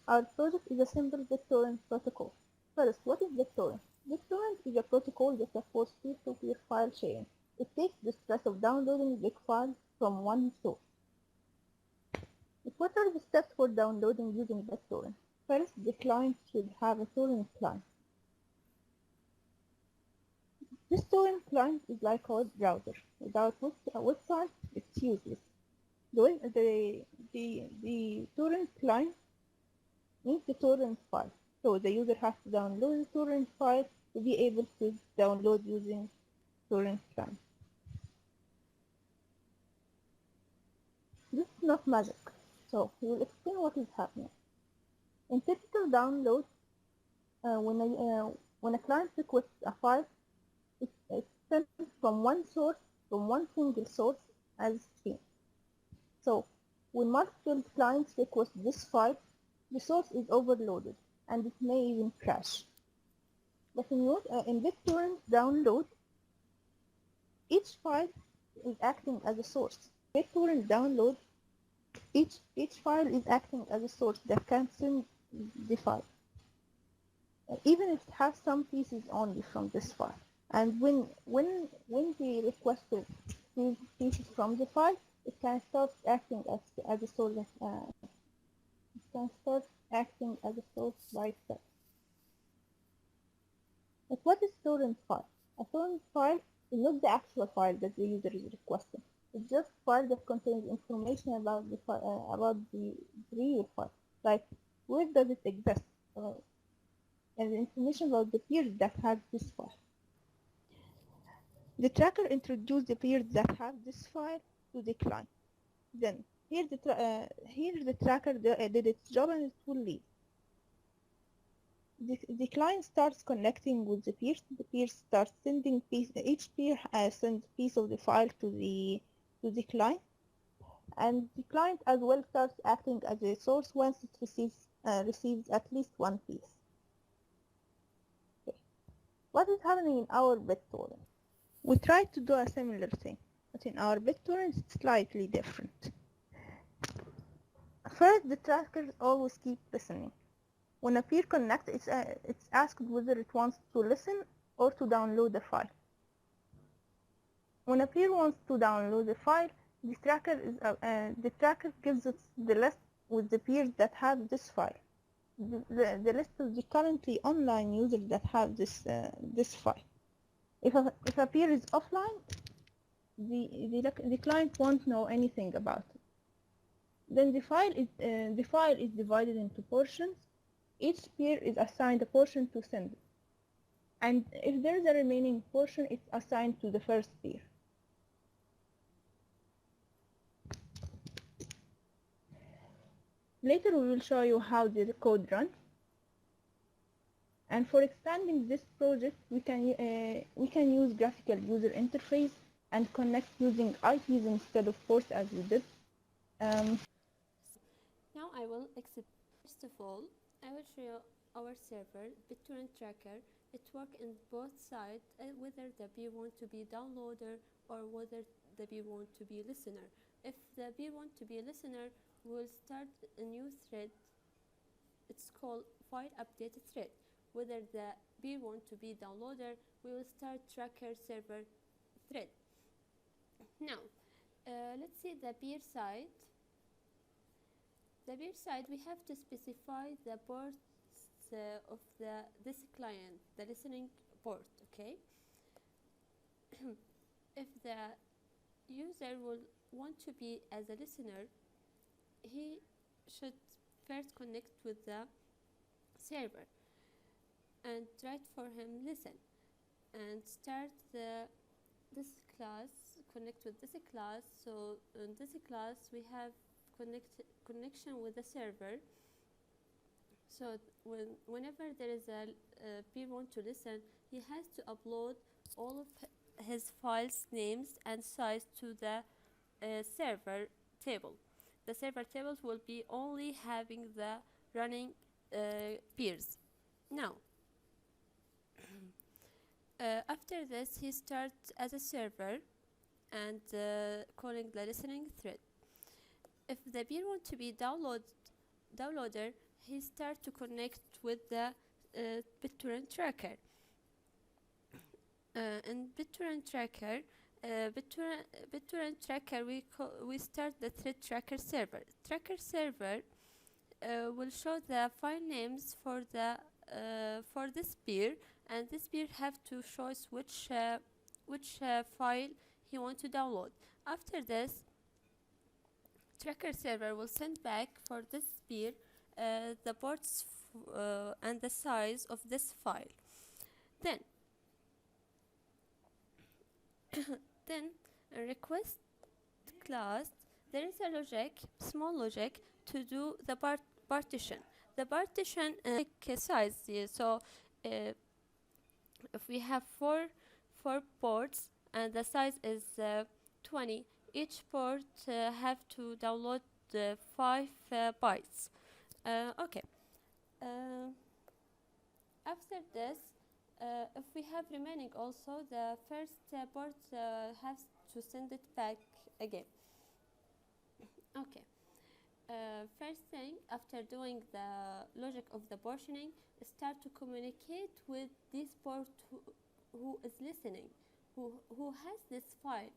Our project is a simple BitTorrent protocol. First, what is BitTorrent? BitTorrent is a protocol that supports peer-to-peer file sharing. It takes the stress of downloading big files from one source. What are the steps for downloading using BitTorrent? First, the client should have a torrent client. This torrent client is like our browser. Without a website, it's useless. The torrent client needs the torrent file. So the user has to download the torrent file to be able to download using torrent client. This is not magic. So we will explain what is happening. In typical download, when a client requests a file, it's sent from one source, from one single source as stream. So when multiple clients request this file, the source is overloaded and it may even crash. But in BitTorrent download, each file is acting as a source. BitTorrent download, each file is acting as a source that can send the file, even if it has some pieces only from this file. And when the requester sees pieces from the file, it can start acting as a source. It can start acting as a source by itself. But what is torrent file? A torrent file is not the actual file that the user is requesting. It's just a file that contains information about the real file, like where does it exist, and information about the peers that have this file. The tracker introduced the peers that have this file to the client. Then here the tracker did its job and it will leave. The client starts connecting with the peers. The peers start sending each peer sends piece of the file to the client, and the client as well starts acting as a source once it receives at least one piece. Okay. What is happening in our BitTorrent? We tried to do a similar thing, but in our BitTorrent it's slightly different. First, the trackers always keep listening. When a peer connects, it's asked whether it wants to listen or to download the file. When a peer wants to download the file, the tracker gives us the list with the peers that have this file. The list of the currently online users that have this file. If a peer is offline, the client won't know anything about it. Then the file is divided into portions. Each peer is assigned a portion to send. And if there is a remaining portion, it's assigned to the first peer. Later we will show you how the code runs. And for expanding this project, we can use graphical user interface and connect using IPs instead of ports as we did. Now I will explain. First of all, I will show you our server, BitTorrent Tracker. It works in both sides, whether the peer want to be downloader or whether the peer want to be listener. If the peer want to be a listener, we will start a new thread. It's called file update thread. Whether the peer want to be downloader, we will start tracker server thread. Now, let's see the peer side. The peer side, we have to specify the ports of this client, the listening port, okay? If the user will want to be as a listener, he should first connect with the server and write for him listen and start this class, connect with this class. So in this class we have connection with the server. So whenever there is a peer want to listen, he has to upload all of his files names and size to the server table. The server tables will be only having the running peers. Now, after this, he starts as a server and calling the listening thread. If the peer want to be downloader, he start to connect with the BitTorrent tracker. In BitTorrent tracker, BitTorrent tracker, we start the thread tracker server. Tracker server will show the file names for this peer, and this peer have to choose which file he want to download. After this, tracker server will send back for this peer the ports and the size of this file. Then a request class, there is a logic, small logic, to do the partition. The partition size, so if we have four ports and the size is 20, each port have to download 5 bytes. Okay. After this, if we have remaining also, the first port has to send it back again. Okay. First thing, after doing the logic of the portioning, start to communicate with this port who is listening, who has this file,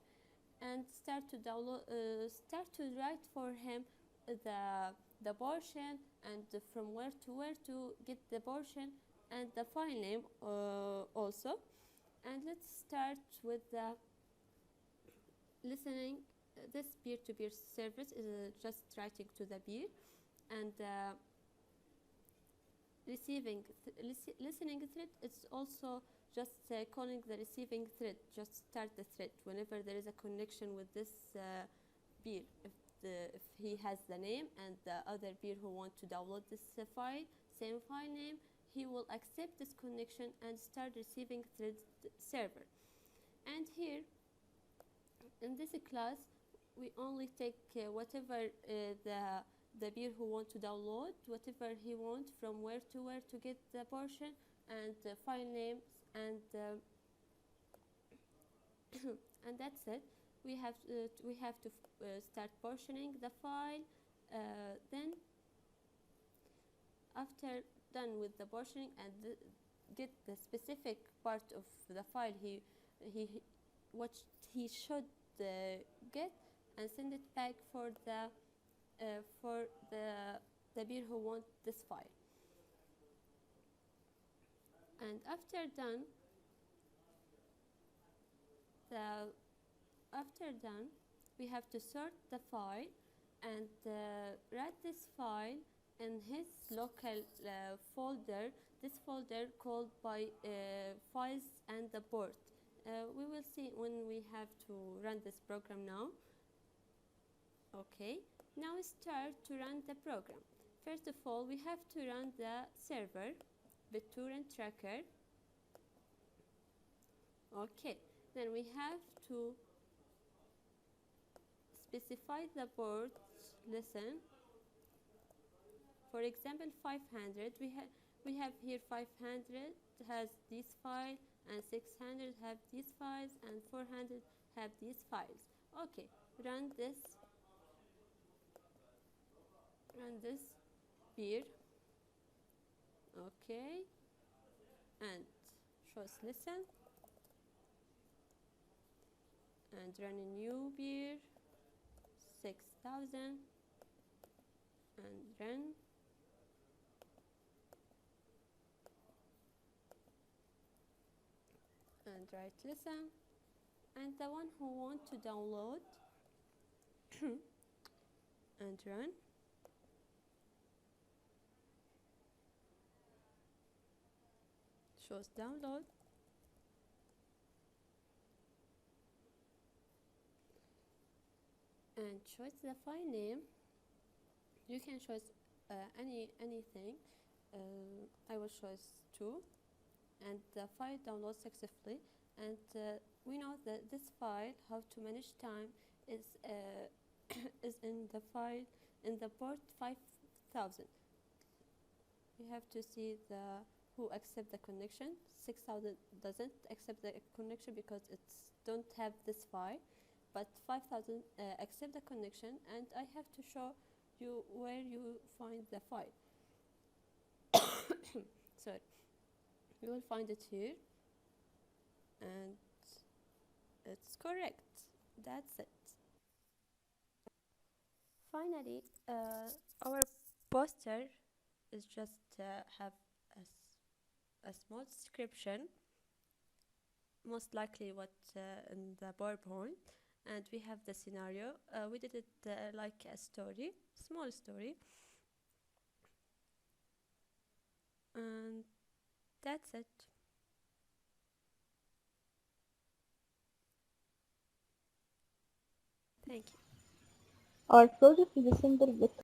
and start to download, start to write for him the portion, and from where to get the portion and the file name also. And let's start with the listening. This peer-to-peer service is just writing to the peer, and listening thread, it's also just calling the receiving thread. Just start the thread whenever there is a connection with this peer. If he has the name and the other peer who want to download this file, same file name, he will accept this connection and start receiving thread server. And here in this class, we only take whatever the peer who want to download, whatever he want, from where to get the portion, and file names, and and that's it. We have to start portioning the file. Then after done with the portioning and get the specific part of the file what he should get, and send it back for the peer who want this file. And after done, we have to sort the file and write this file in his local folder. This folder called by files and the port. We will see when we have to run this program now. Okay, now start to run the program. First of all, we have to run the server, BitTorrent tracker. Okay, then we have to specify the port listen. For example, 500, we have here 500 has this file, and 600 have these files, and 400 have these files. Okay, run this peer. Okay, and shows listen, and run a new peer, 6000, and run. And write listen, and the one who want to download and run. Shows download. And choose the file name. You can choose anything. I will choose 2. And the file downloads successfully, and we know that this file, how to manage time, is is in the file in the port 5000. We have to see who accept the connection. 6000 doesn't accept the connection because it don't have this file, but 5000 accept the connection, and I have to show you where you find the file. Sorry. You will find it here, and it's correct. That's it. Finally, our poster is just have a small description, most likely what in the PowerPoint, and we have the scenario. We did it like a story, small story, and that's it. Thank you. Our project is a simple get